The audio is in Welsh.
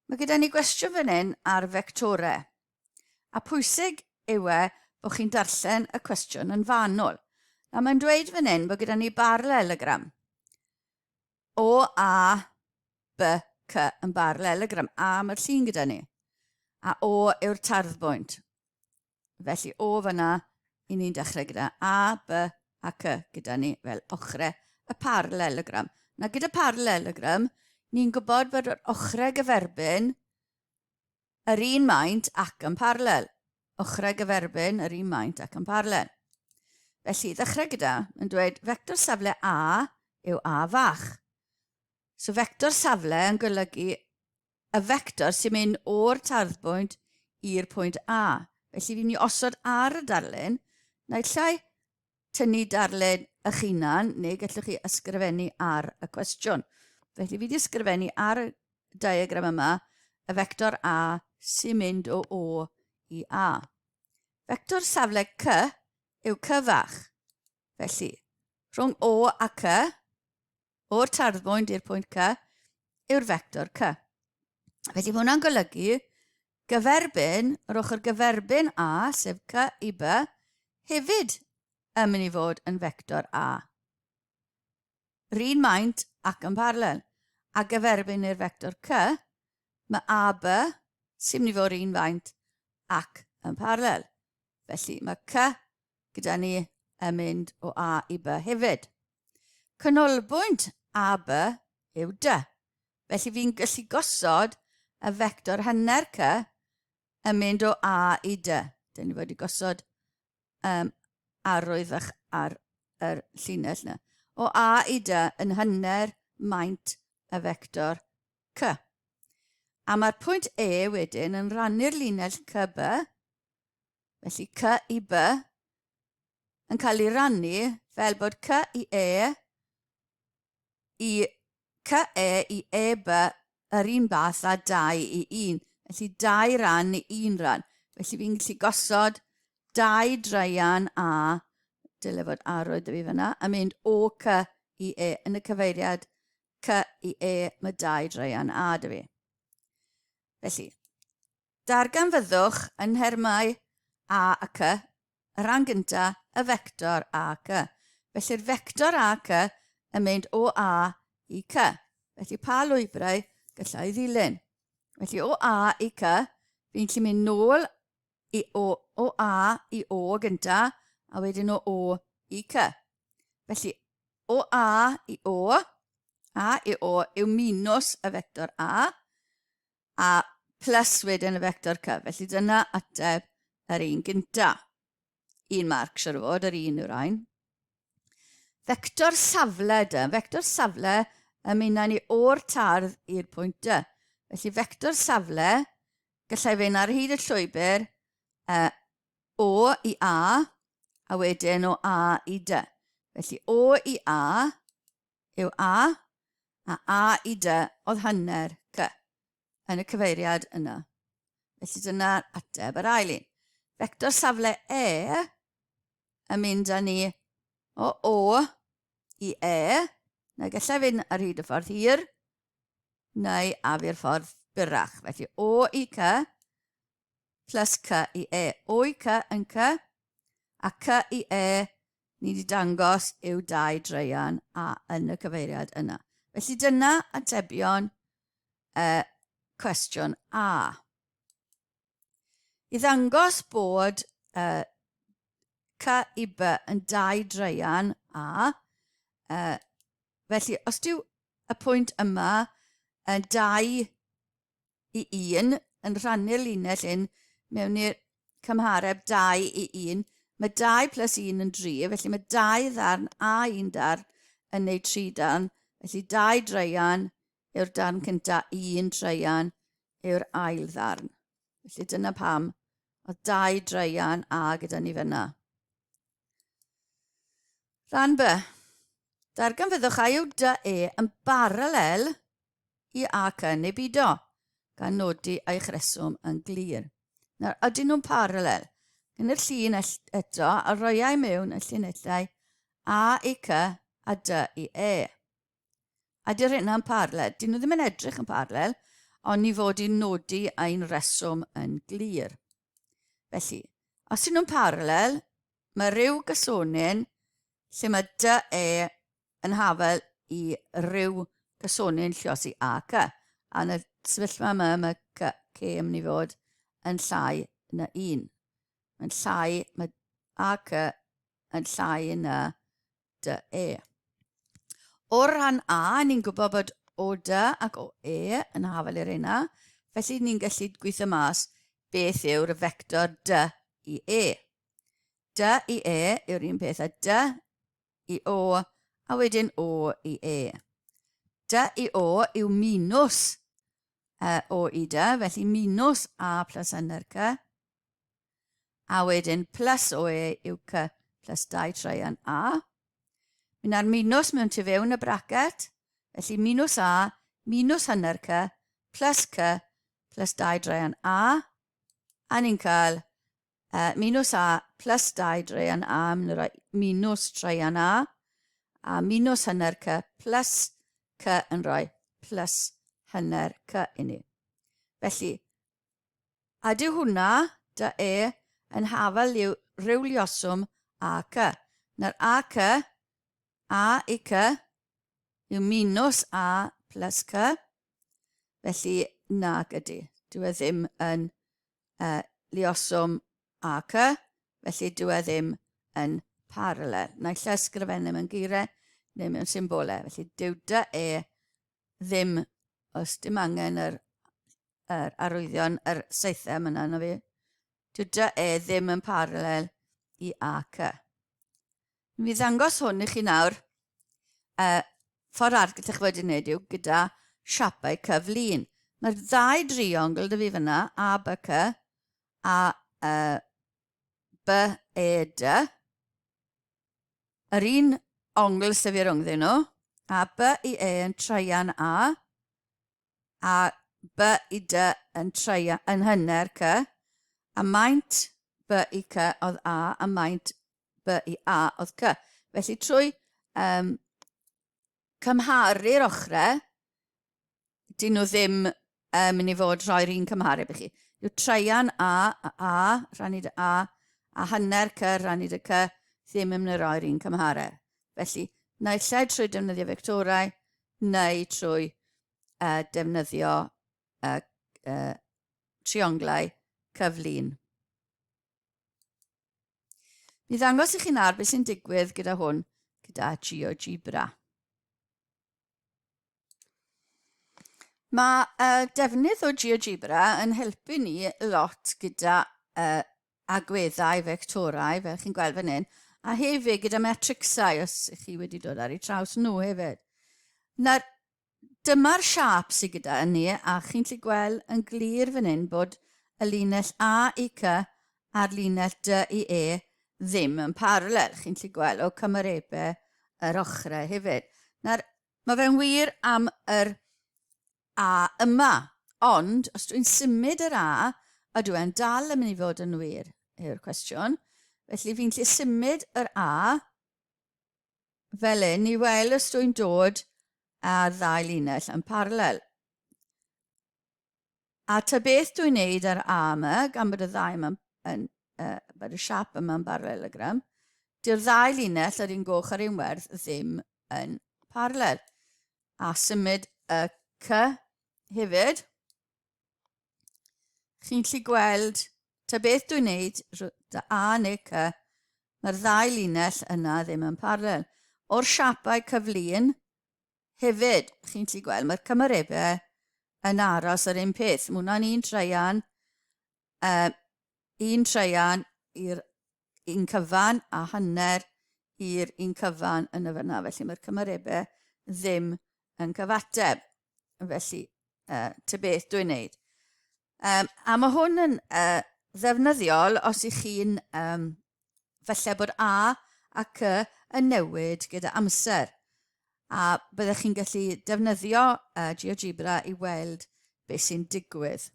Mae gyda ni gwestiwn fan hyn ar fectorau. A pwysig yw bod chi'n darllen y cwestiwn yn fanwl. A mae'n dweud fan hyn bod gyda ni parallelogram. O, A, B, C yn parallelogram. A mae'r llun gyda ni. A O yw'r tarddbwynt. Felly O fyna i ni'n dechrau gyda A, B a C gyda ni fel ochrau y parallelogram. Na gyda parallelogram, ni'n gwybod bod yr ochrau gyferbyn yr un maint ac yn paralel. Ochrau gyferbyn yr un maint ac yn paralel. Felly, ddechrau gyda, yn dweud vector safle A yw A fach. So, vector safle yn golygu y vector sy'n mynd o'r tarddbwynt i'r pwynt A. Felly, fi'n ni osod ar y darlun, naill ai tynnu darlun eich hunan, neu gallwch chi ysgrifennu ar y cwestiwn. Felly, fi wedi ysgrifennu ar y diagram yma y vector A sy'n mynd o i A. Vector safle C yw C fach. Felly, rhwng O a C, o'r tarddbwynt i'r pwynt C, yw'r vector C. Felly, mae hwnna'n golygu gyferbyn, yr ochr gyferbyn A, sef C i B, hefyd yn mynd i fod yn vector A. Yr un maint ac yn paralel. A gyferbyn i'r vector C, mae AB sy'n mynd i fod un maint ac yn paralel. Felly mae C gyda ni yn mynd o A i B hefyd. Canolbwynt AB yw D. Felly fi'n gallu gosod y vector hanner C yn mynd o A i D. Dyn ni wedi gosod arwydd ar yr llinell yna. O A i D yn hanner maint y vector C. A mae'r pwynt E wedyn yn rannu'r linell CB, felly C i B, yn cael ei rannu fel bod C i E i CE i EB yr un bath a 2 i 1. Felly 2 ran i 1 ran. Felly fi'n gallu gosod 2 dreian A, dyle fod arwydd y fi fyna, a mynd o C i E. Yn y cyfeiriad C i E, mae 2 dreian A dy fi. Felly, darganfyddwch yn nhermau A a C, y rhan gyntaf, y vector A C. Felly'r vector A C yn mynd o A i C. Felly pa lwybrau gallai ddilyn. Felly o A i C, fi'n gallu mynd nôl o A i O gyntaf, a wedyn o i C. Felly o A i O yw minus y vector a plus wedyn y vector C. Felly dyna ateb yr un gyntaf. Un marc siwr o fod, yr un yw'r ein. Vector safle dy. Vector safle yn mynd â ni o'r tardd i'r pwynt dy. Felly vector safle gallai fynd ar hyd y llwybr O i A wedyn o A i D. Felly O i A yw A i D oedd hanner C yn y cyfeiriad yna. Felly dyna'r ateb yr ail un. Vector safle E yn mynd â ni o i E, neu gallai fynd ar hyd y ffordd hir, neu af i'r ffordd byrrach. Felly O i C plus C i E. O i C yn C, a C i E ni wedi dangos yw 2 dreian A yn y cyfeiriad yna. Felly dyna atebion cwestiwn A. I ddangos bod C i B yn 2 dreian A, felly os dyw y pwynt yma yn 2 i 1 yn rhannu'r linell hyn mewn i'r cymhareb 2 i 1, mae 2 plus 1 yn 3, felly mae 2 ddarn a 1 darn yn neud 3 darn, felly 2 dreian yw'r darn cyntaf, 1 dreian yw'r ail ddarn. Felly dyna pam oedd 2 dreian A gyda ni fyna. Rhan B. Darganfyddwch A yw dy E yn paralel i AC neu bido, gan nodi eich reswm yn glir. Nawr, ydyn nhw'n paralel? Yn yr llun eto, a roiau mewn y llinellau A i C a D i E. A dy'r hynna'n paralel. Dyn nhw ddim yn edrych yn paralel, ond ni fod i'n nodi ein reswm yn glir. Felly, os ydyn nhw'n paralel, mae ryw gysonyn lle mae dy yn hafel i ryw gysonyn lluosi a c. A yn y sefyllfa yma, mae c yn mynd i fod yn llai na 1. Mae a c yn llai na dy. O'r rhan a, ni'n gwybod bod o dy ac o yn hafel i'r una, felly ni'n gallu gweithio mas beth yw'r fector dy i dy i yw'r un peth a dy i o, a wedyn o i dy i o yw minus o i dy, felly minus a plus hanner c, a wedyn plus o yw c plus 2 treian a. Mynd ar minus mewn tu fewn y bracet, felly minus a, minus hanner c, plus 2 dreian a ni'n cael minus a plus 2 dreian a, mynd rhoi minus treian a minus hanner c plus c yn rhoi plus hanner c i ni. Felly, a dyw hwnna, dy yn hafel yw ryw lioswm a c. Na'r a c, a i c yw minus a plus c, felly nag ydy. Dyw e ddim yn lioswm a c, felly dyw e ddim yn paralel. Na i llysgrifennu mewn geiriau neu mewn symbolau. Felly dyw dy ddim, os dim angen yr arwyddion, yr seithau yna na fi, dyw dy ddim yn paralel i a c. Mi ddangos hwn i chi nawr, ffordd arall gallech wedi wneud yw gyda siapau cyflun. Mae'r ddau driongl dy fi fyna, a b c, a b dy. Yr un ongl sef i'r rhwngddyn nhw, a b i yn treian a b i dy yn hanner c, a maint b i c oedd a maint b i a oedd c. Felly trwy cymharu'r ochrau, dyn nhw ddim mynd i fod rhoi'r un cymharu bych chi. Yw treian a rhannu dy a hanner c rhannu dy c ddim yn mynd i roi'r un cymharu. Felly, naill ai trwy defnyddio fectorau neu trwy defnyddio trionglau cyflun. Mi ddangos i chi nawr beth sy'n digwydd gyda hwn, gyda Geogebra. Mae defnydd o Geogebra yn helpu ni lot gyda agweddau fectorau, fel chi'n gweld fan hyn, a hefyd gyda metricsau, os ych chi wedi dod ar eu traws nhw hefyd. Dyma'r siap sydd gyda ni, a chi'n gallu gweld yn glir fan hyn bod y linell a i c a'r linell dy i ddim yn paralel. Chi'n gallu gweld o cymarebau yr ochrau hefyd. Mae fe'n wir am yr a yma, ond os dwi'n symud yr a, ydw e'n dal yn mynd i fod yn wir, yw'r cwestiwn. Felly fi'n gallu symud yr a, fel hyn, i weld os dwi'n dod â'r ddau linell yn paralel. A ta beth dwi'n neud ar a yma, gan bod y ddau yma bod y siap yma'n parallelogram, dyw'r ddau linell ar un goch ar un werth ddim yn paralel. A symud y c hefyd, chi'n gallu gweld ta beth dwi'n neud, dy a neu c, mae'r ddau linell yna ddim yn paralel. O'r siapau cyflun, hefyd, chi'n gallu gweld, mae'r cymarebau yn aros ar un peth. Mae hwnna'n un treian i'r un cyfan a hanner i'r un cyfan yn y fyna. Felly mae'r cymarebau ddim yn cyfateb. Felly, ta beth dwi'n neud. A mae hwn yn ddefnyddiol os ych chi'n falle bod a c yn newid gyda amser. A byddech chi'n gallu defnyddio Geogebra i weld beth sy'n digwydd.